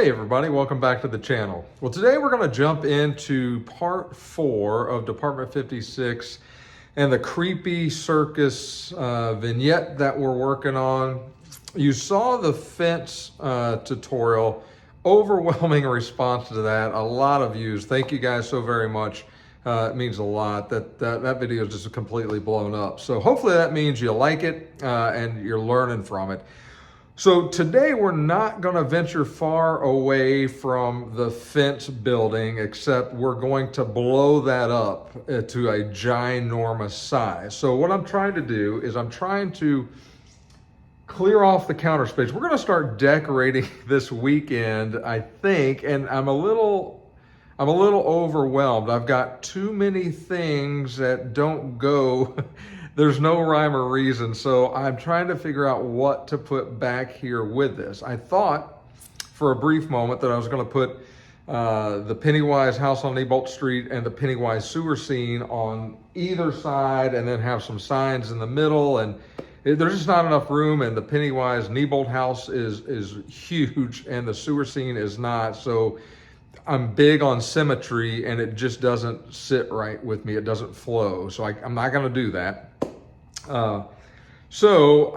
Hey everybody, welcome back to the channel. Well, today we're going to jump into part 4 of Department 56 and the creepy circus vignette that we're working on. You saw the fence tutorial, overwhelming response to that, a lot of views. Thank you guys so very much. It means a lot. That video is just completely blown up. So hopefully that means you like it and you're learning from it. So today we're not going to venture far away from the fence building, except we're going to blow that up to a ginormous size. So what I'm trying to do is I'm trying to clear off the counter space. We're going to start decorating this weekend, I think, and I'm a little overwhelmed. I've got too many things that don't go. There's no rhyme or reason, so I'm trying to figure out what to put back here with this. I thought for a brief moment that I was going to put the Pennywise house on Neibolt Street and the Pennywise sewer scene on either side, and then have some signs in the middle. And there's just not enough room, and the Pennywise Neibolt house is huge, and the sewer scene is not. So I'm big on symmetry, and it just doesn't sit right with me. It doesn't flow. So I'm not going to do that. So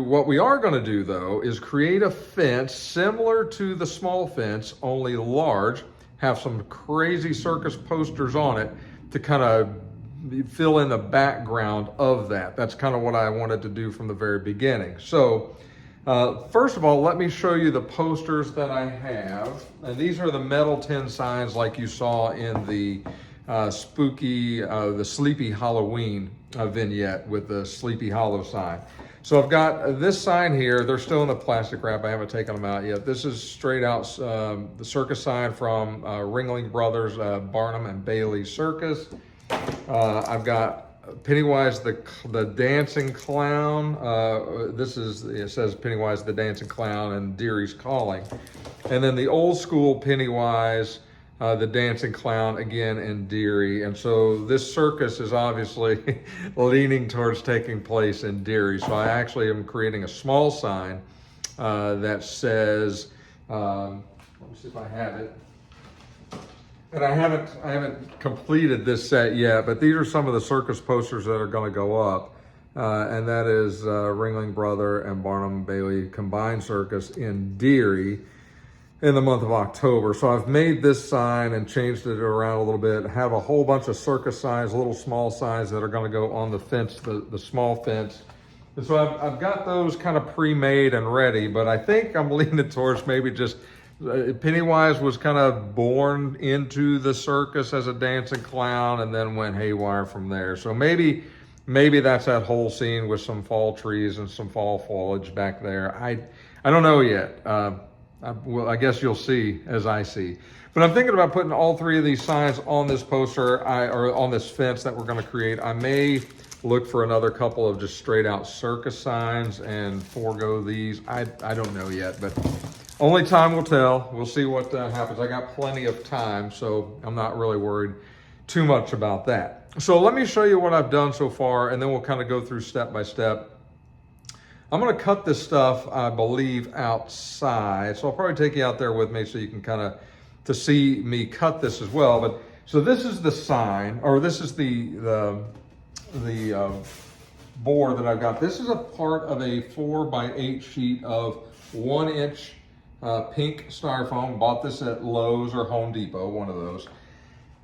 what we are going to do though, is create a fence similar to the small fence, only large, have some crazy circus posters on it to kind of fill in the background of that. That's kind of what I wanted to do from the very beginning. So first of all, let me show you the posters that I have. And these are the metal tin signs like you saw in the the Sleepy Halloween vignette with the Sleepy Hollow sign. So I've got this sign here. They're still in the plastic wrap. I haven't taken them out yet. This is straight out the circus sign from Ringling Brothers, Barnum and Bailey Circus. I've got Pennywise the Dancing Clown. It says Pennywise the Dancing Clown and Deary's Calling. And then the old school Pennywise, the Dancing Clown, again in Deary. And so this circus is obviously leaning towards taking place in Deary. So I actually am creating a small sign that says, let me see if I have it. And I haven't completed this set yet, but these are some of the circus posters that are going to go up. And that is Ringling Brother and Barnum and Bailey Combined Circus in Deary in the month of October. So I've made this sign and changed it around a little bit. Have a whole bunch of circus signs, little small signs that are going to go on the fence, the small fence. And so I've got those kind of pre-made and ready, but I think I'm leaning towards maybe just Pennywise was kind of born into the circus as a dancing clown and then went haywire from there. So maybe that's that whole scene with some fall trees and some fall foliage back there. I don't know yet. Well, I guess you'll see as I see. But I'm thinking about putting all three of these signs on this poster, or on this fence that we're going to create. I may look for another couple of just straight out circus signs and forego these. I don't know yet, but only time will tell. We'll see what happens. I got plenty of time, so I'm not really worried too much about that. So let me show you what I've done so far, and then we'll kind of go through step by step. I'm going to cut this stuff, I believe, outside. So I'll probably take you out there with me so you can kind of to see me cut this as well. But so this is the sign, or this is the board that I've got. This is a part of a 4x8 sheet of 1-inch pink styrofoam. Bought this at Lowe's or Home Depot, one of those.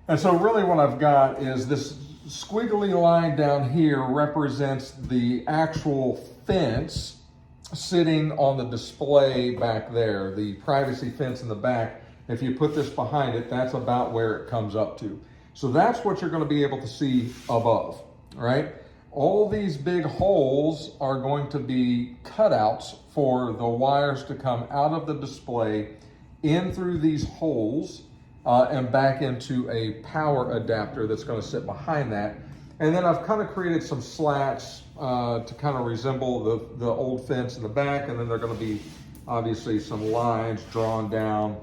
And so really what I've got is this squiggly line down here represents the actual fence sitting on the display back there, the privacy fence in the back. If you put this behind it, that's about where it comes up to. So that's what you're going to be able to see above, right? All these big holes are going to be cutouts for the wires to come out of the display in through these holes and back into a power adapter that's going to sit behind that. And then I've kind of created some slats to kind of resemble the old fence in the back. And then they're going to be obviously some lines drawn down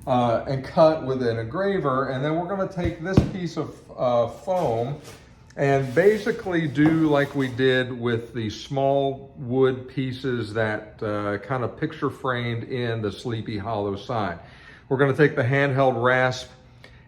and cut with an engraver. And then we're going to take this piece of foam and basically do like we did with the small wood pieces that kind of picture framed in the Sleepy Hollow sign. We're going to take the handheld rasp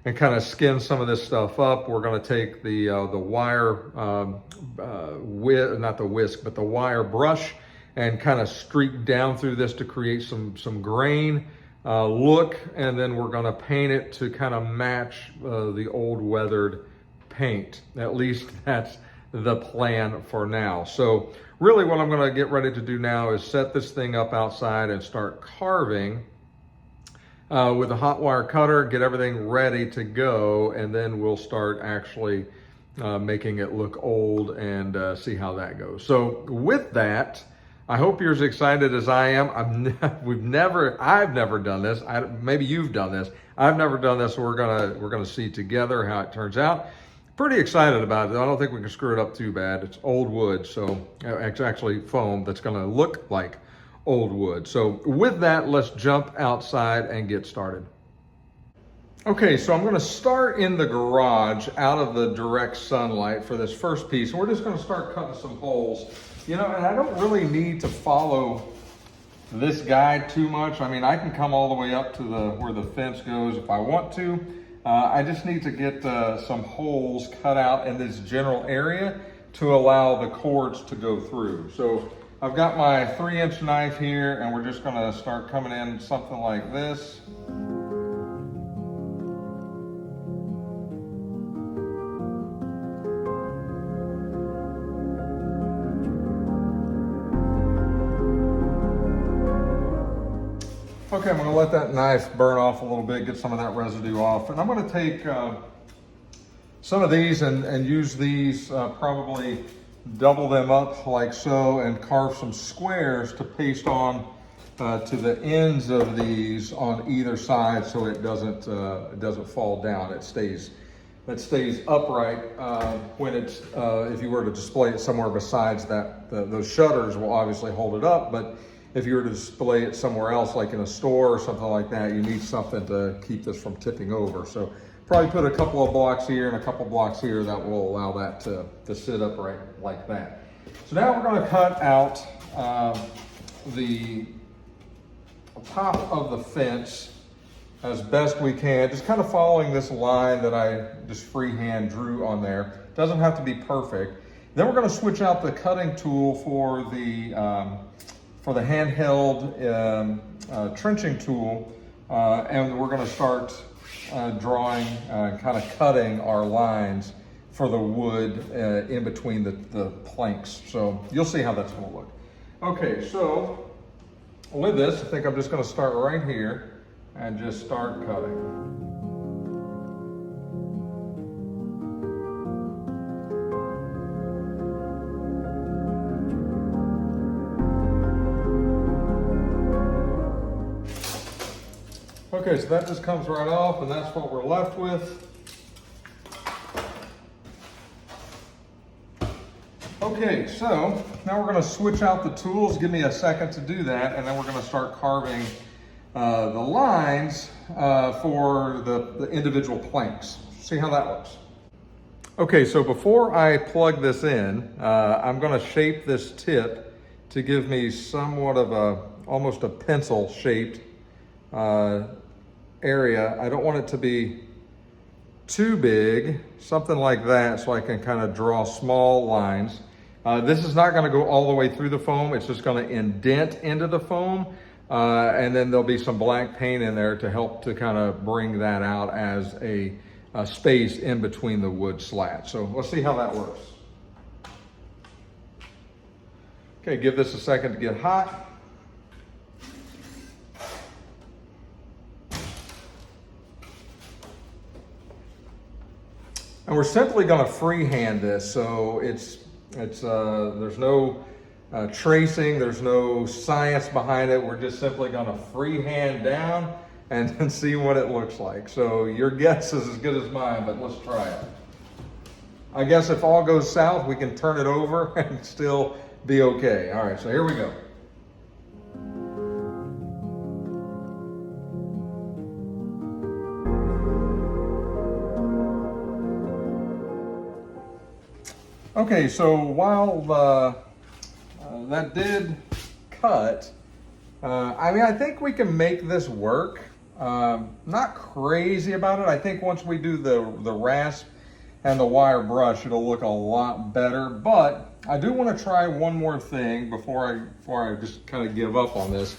and kind of skin some of this stuff up. We're going to take the wire, not the whisk, but the wire brush, and kind of streak down through this to create some grain look, and then we're going to paint it to kind of match the old weathered paint. At least that's the plan for now. So really what I'm going to get ready to do now is set this thing up outside and start carving with a hot wire cutter, get everything ready to go, and then we'll start actually making it look old and see how that goes. So with that, I hope you're as excited as I am. I've never done this. Maybe you've done this. I've never done this, so we're gonna see together how it turns out. Pretty excited about it. I don't think we can screw it up too bad. It's old wood, so it's actually foam that's gonna look like old wood. So with that, let's jump outside and get started. Okay, so I'm gonna start in the garage out of the direct sunlight for this first piece. We're just gonna start cutting some holes. You know, and I don't really need to follow this guide too much. I mean, I can come all the way up to where the fence goes if I want to. I just need to get some holes cut out in this general area to allow the cords to go through. So I've got my 3-inch knife here, and we're just gonna start coming in something like this. Okay, I'm gonna let that knife burn off a little bit, get some of that residue off. And I'm gonna take some of these and use these, probably double them up like so, and carve some squares to paste on to the ends of these on either side so it doesn't fall down. It stays upright when it's, if you were to display it somewhere besides that, those shutters will obviously hold it up, but if you were to display it somewhere else, like in a store or something like that, you need something to keep this from tipping over. So probably put a couple of blocks here and a couple of blocks here that will allow that to sit upright like that. So now we're going to cut out the top of the fence as best we can, just kind of following this line that I just freehand drew on there. Doesn't have to be perfect. Then we're going to switch out the cutting tool for the handheld trenching tool, and we're going to start drawing, kind of cutting our lines for the wood in between the planks. So you'll see how that's going to look. Okay, so with this, I think I'm just going to start right here and just start cutting. Okay, so that just comes right off, and that's what we're left with. Okay, so now we're going to switch out the tools. Give me a second to do that, and then we're going to start carving the lines for the individual planks. See how that looks. Okay, so before I plug this in, I'm going to shape this tip to give me somewhat of almost a pencil shaped area. I don't want it to be too big, something like that, so I can kind of draw small lines. This is not going to go all the way through the foam. It's just going to indent into the foam, and then there'll be some black paint in there to help to kind of bring that out as a space in between the wood slats. So let's see how that works. Okay, give this a second to get hot. And we're simply going to freehand this, so there's no tracing, there's no science behind it. We're just simply going to freehand down and then see what it looks like. So your guess is as good as mine, but let's try it. I guess if all goes south, we can turn it over and still be okay. All right, so here we go. Okay, so while that did cut, I mean, I think we can make this work. Not crazy about it. I think once we do the rasp and the wire brush, it'll look a lot better. But I do want to try one more thing before I just kind of give up on this,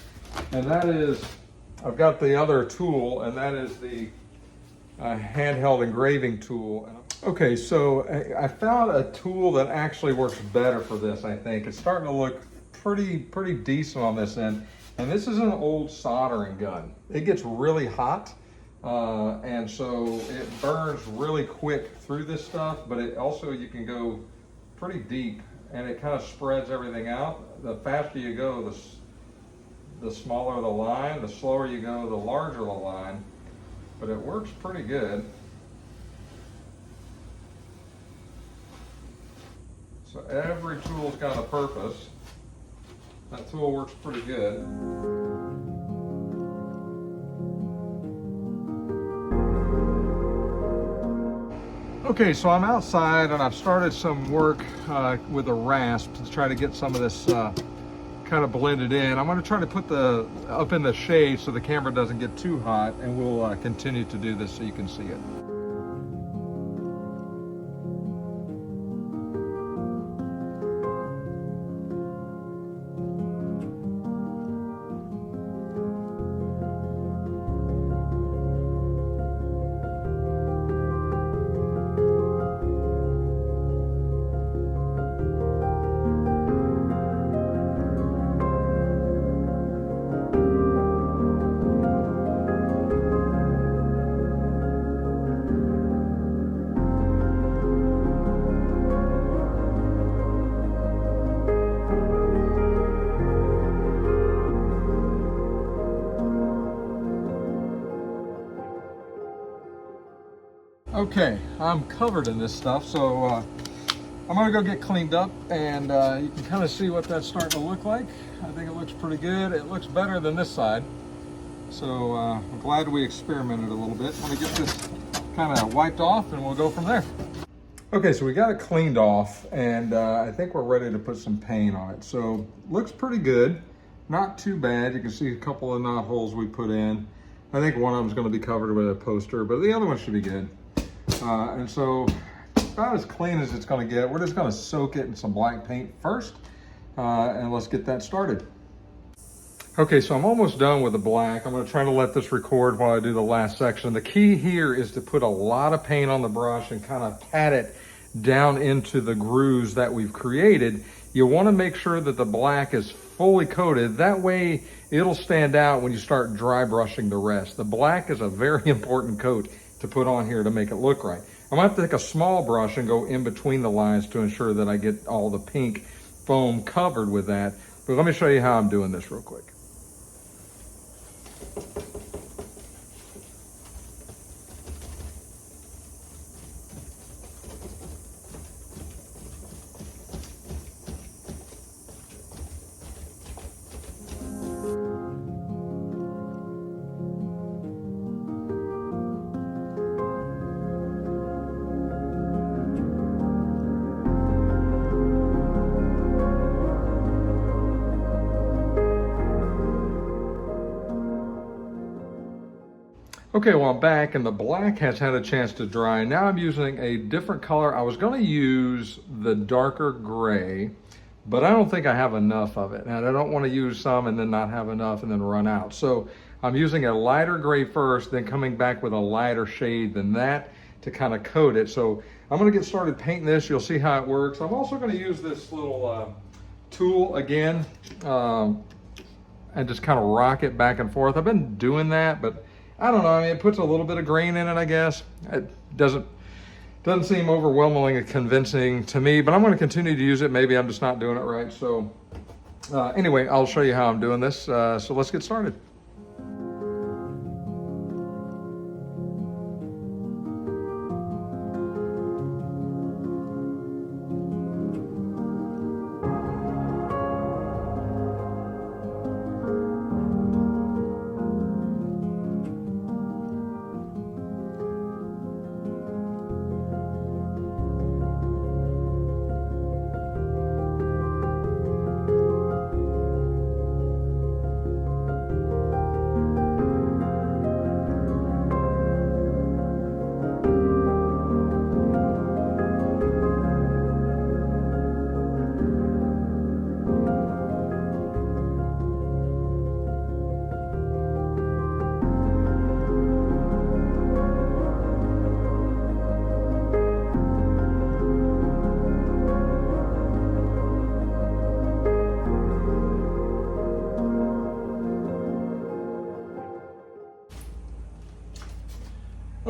and that is I've got the other tool, and that is the handheld engraving tool. Okay, so I found a tool that actually works better for this. I think it's starting to look pretty decent on this end. And this is an old soldering gun. It gets really hot, and so it burns really quick through this stuff, but it also, you can go pretty deep, and it kind of spreads everything out. The faster you go, the smaller the line. The slower you go, the larger the line, but it works pretty good. So every tool's got a purpose. That tool works pretty good. Okay, so I'm outside and I've started some work with a rasp to try to get some of this kind of blended in. I'm going to try to put up in the shade so the camera doesn't get too hot, and we'll continue to do this so you can see it. Okay, I'm covered in this stuff, so I'm gonna go get cleaned up, and you can kind of see what that's starting to look like. I think it looks pretty good. It looks better than this side, so I'm glad we experimented a little bit. I'm gonna get this kind of wiped off, and we'll go from there. Okay, so we got it cleaned off, and I think we're ready to put some paint on it. So looks pretty good, not too bad. You can see a couple of knot holes we put in. I think one of them is going to be covered with a poster, but the other one should be good. And so about as clean as it's going to get. We're just going to soak it in some black paint first, and let's get that started. Okay, so I'm almost done with the black. I'm going to try to let this record while I do the last section. The key here is to put a lot of paint on the brush and kind of pat it down into the grooves that we've created. You want to make sure that the black is fully coated. That way it'll stand out when you start dry brushing the rest. The black is a very important coat to put on here to make it look right. I'm gonna have to take a small brush and go in between the lines to ensure that I get all the pink foam covered with that. But let me show you how I'm doing this real quick. Okay, well, I'm back and the black has had a chance to dry. Now I'm using a different color. I was going to use the darker gray, but I don't think I have enough of it. And I don't want to use some and then not have enough and then run out. So I'm using a lighter gray first, then coming back with a lighter shade than that to kind of coat it. So I'm going to get started painting this. You'll see how it works. I'm also going to use this little tool again and just kind of rock it back and forth. I've been doing that, but I don't know, I mean, it puts a little bit of grain in it, I guess. It doesn't seem overwhelmingly convincing to me, but I'm going to continue to use it. Maybe I'm just not doing it right. So anyway, I'll show you how I'm doing this. So let's get started.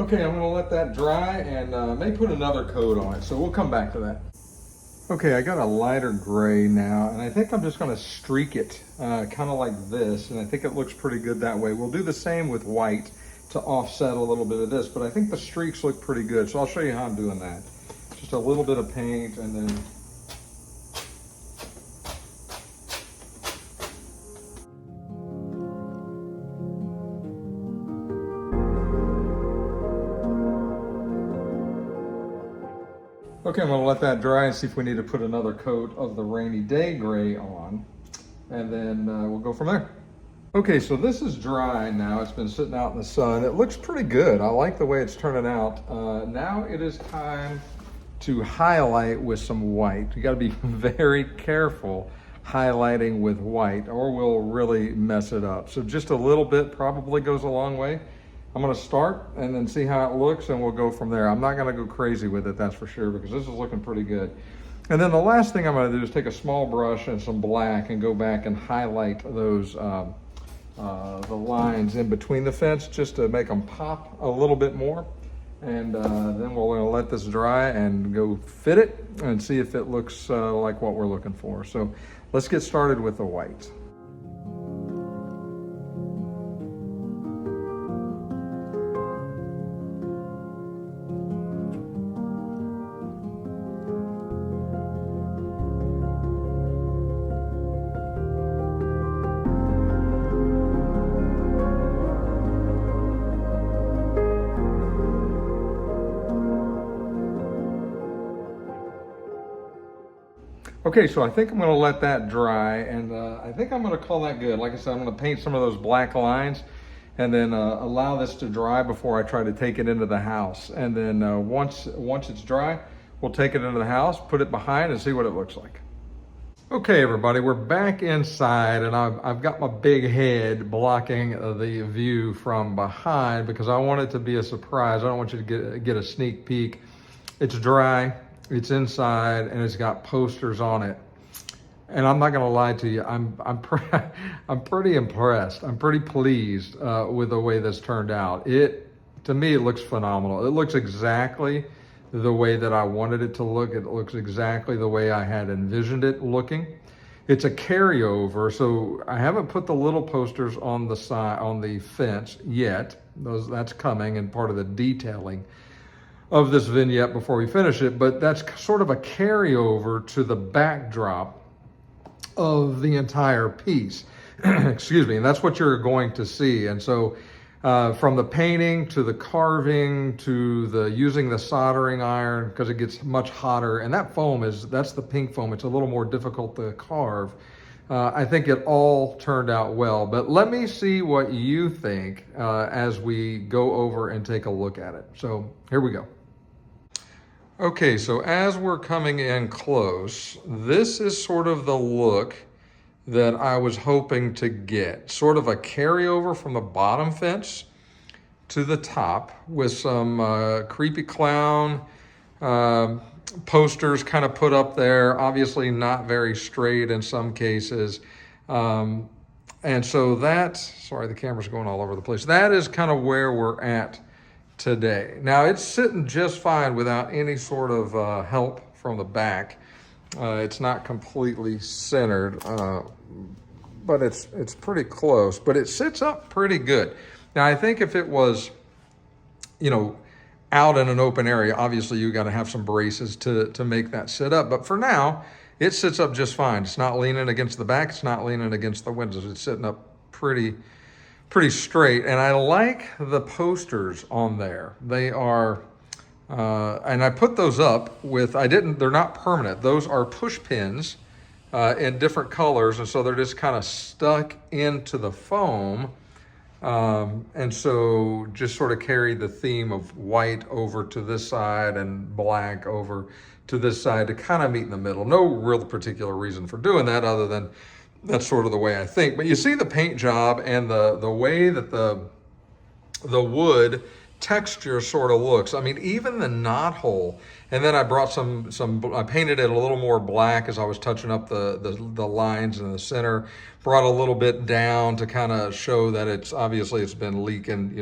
Okay, I'm gonna let that dry and may put another coat on it, so we'll come back to that. Okay, I got a lighter gray now, and I think I'm just gonna streak it kind of like this, and I think it looks pretty good that way. We'll do the same with white to offset a little bit of this, but I think the streaks look pretty good, so I'll show you how I'm doing that. Just a little bit of paint and then okay, I'm gonna let that dry and see if we need to put another coat of the rainy day gray on, and then we'll go from there. Okay, so this is dry now. It's been sitting out in the sun. It looks pretty good. I like the way it's turning out. Now it is time to highlight with some white. You gotta be very careful highlighting with white or we'll really mess it up. So just a little bit probably goes a long way. I'm gonna start and then see how it looks and we'll go from there. I'm not gonna go crazy with it, that's for sure, because this is looking pretty good. And then the last thing I'm gonna do is take a small brush and some black and go back and highlight those the lines in between the fence just to make them pop a little bit more. And then we're gonna let this dry and go fit it and see if it looks like what we're looking for. So let's get started with the white. Okay, so I think I'm gonna let that dry and I think I'm gonna call that good. Like I said, I'm gonna paint some of those black lines and then allow this to dry before I try to take it into the house. And then once it's dry, we'll take it into the house, put it behind and see what it looks like. Okay, everybody, we're back inside and I've got my big head blocking the view from behind because I want it to be a surprise. I don't want you to get a sneak peek. It's dry. It's inside and it's got posters on it. And I'm not gonna lie to you, I'm pretty impressed. I'm pretty pleased with the way this turned out. To me, it looks phenomenal. It looks exactly the way that I wanted it to look. It looks exactly the way I had envisioned it looking. It's a carryover, so I haven't put the little posters on the side, on the fence yet. That's coming and part of the detailing of this vignette before we finish it, but that's sort of a carryover to the backdrop of the entire piece. Excuse me, and that's what you're going to see. And so from the painting to the carving to the using the soldering iron, because it gets much hotter, and that foam that's the pink foam. It's a little more difficult to carve. I think it all turned out well, but let me see what you think as we go over and take a look at it. So here we go. Okay, so as we're coming in close, this is sort of the look that I was hoping to get. Sort of a carryover from the bottom fence to the top with some creepy clown posters kind of put up there, obviously not very straight in some cases. And so sorry, the camera's going all over the place. That is kind of where we're at today. Now it's sitting just fine without any sort of help from the back. It's not completely centered, but it's pretty close, but it sits up pretty good. Now I think if it was, out in an open area, obviously you got to have some braces to make that sit up, but for now it sits up just fine. It's not leaning against the back, it's not leaning against the windows. It's sitting up pretty straight, and I like the posters on there. They are, and I put those up with, they're not permanent. Those are push pins in different colors, and so they're just kind of stuck into the foam. And so just sort of carry the theme of white over to this side and black over to this side to kind of meet in the middle. No real particular reason for doing that other than that's sort of the way I think. But you see the paint job and the way that the wood texture sort of looks. I mean, even the knot hole. And then I brought I painted it a little more black as I was touching up the lines in the center. Brought a little bit down to kind of show that it's been leaking,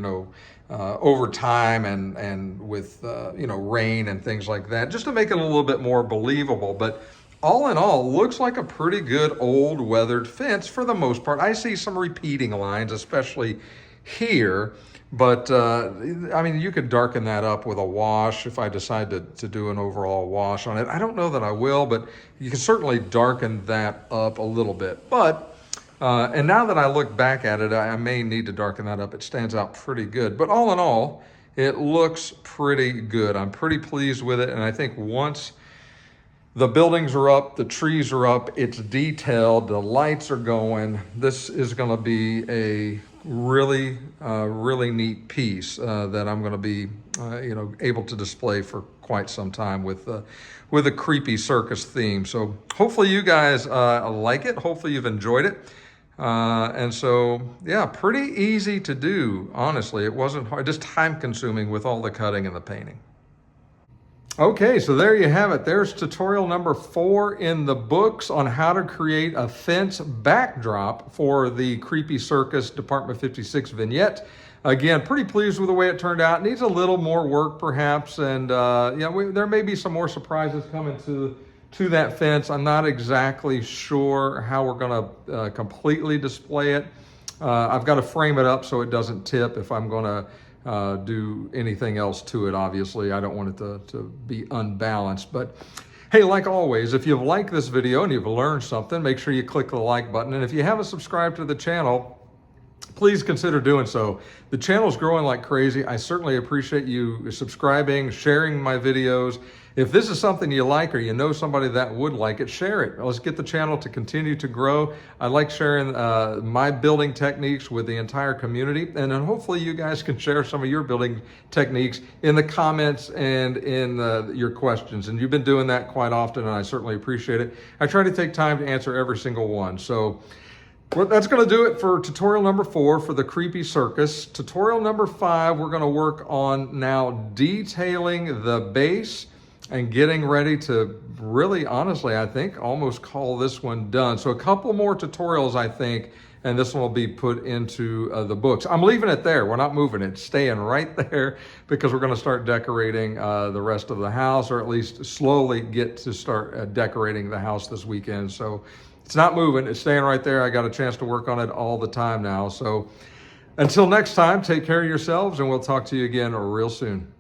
over time and with rain and things like that, just to make it a little bit more believable. But all in all, looks like a pretty good old weathered fence for the most part. I see some repeating lines, especially here, but I mean, you could darken that up with a wash if I decide to do an overall wash on it. I don't know that I will, but you can certainly darken that up a little bit. But and now that I look back at it, I may need to darken that up. It stands out pretty good. But all in all, it looks pretty good. I'm pretty pleased with it, and I think once the buildings are up, the trees are up, it's detailed, the lights are going, this is going to be a really, really neat piece that I'm going to be, able to display for quite some time with a creepy circus theme. So hopefully you guys like it. Hopefully you've enjoyed it. And so, yeah, pretty easy to do. Honestly, it wasn't hard, just time consuming with all the cutting and the painting. Okay, so there you have it. There's tutorial number 4 in the books on how to create a fence backdrop for the Creepy Circus Department 56 vignette. Again, pretty pleased with the way it turned out. Needs a little more work perhaps, and there may be some more surprises coming to that fence. I'm not exactly sure how we're gonna completely display it. I've got to frame it up so it doesn't tip if I'm gonna do anything else to it. Obviously, I don't want it to be unbalanced. But hey, like always, if you've liked this video and you've learned something, make sure you click the like button. And if you haven't subscribed to the channel, please consider doing so. The channel's growing like crazy. I certainly appreciate you subscribing, sharing my videos. If this is something you like or you know somebody that would like it, share it. Let's get the channel to continue to grow. I like sharing my building techniques with the entire community, and then hopefully you guys can share some of your building techniques in the comments and in your questions. And you've been doing that quite often, and I certainly appreciate it. I try to take time to answer every single one. So well, that's going to do it for tutorial number 4 for the Creepy Circus. Tutorial number 5, we're going to work on now detailing the base and getting ready to really, honestly, I think almost call this one done. So a couple more tutorials, I think, and this one will be put into the books. I'm leaving it there. We're not moving it. It's staying right there because we're going to start decorating the rest of the house, or at least slowly get to start decorating the house this weekend. So it's not moving. It's staying right there. I got a chance to work on it all the time now. So until next time, take care of yourselves, and we'll talk to you again real soon.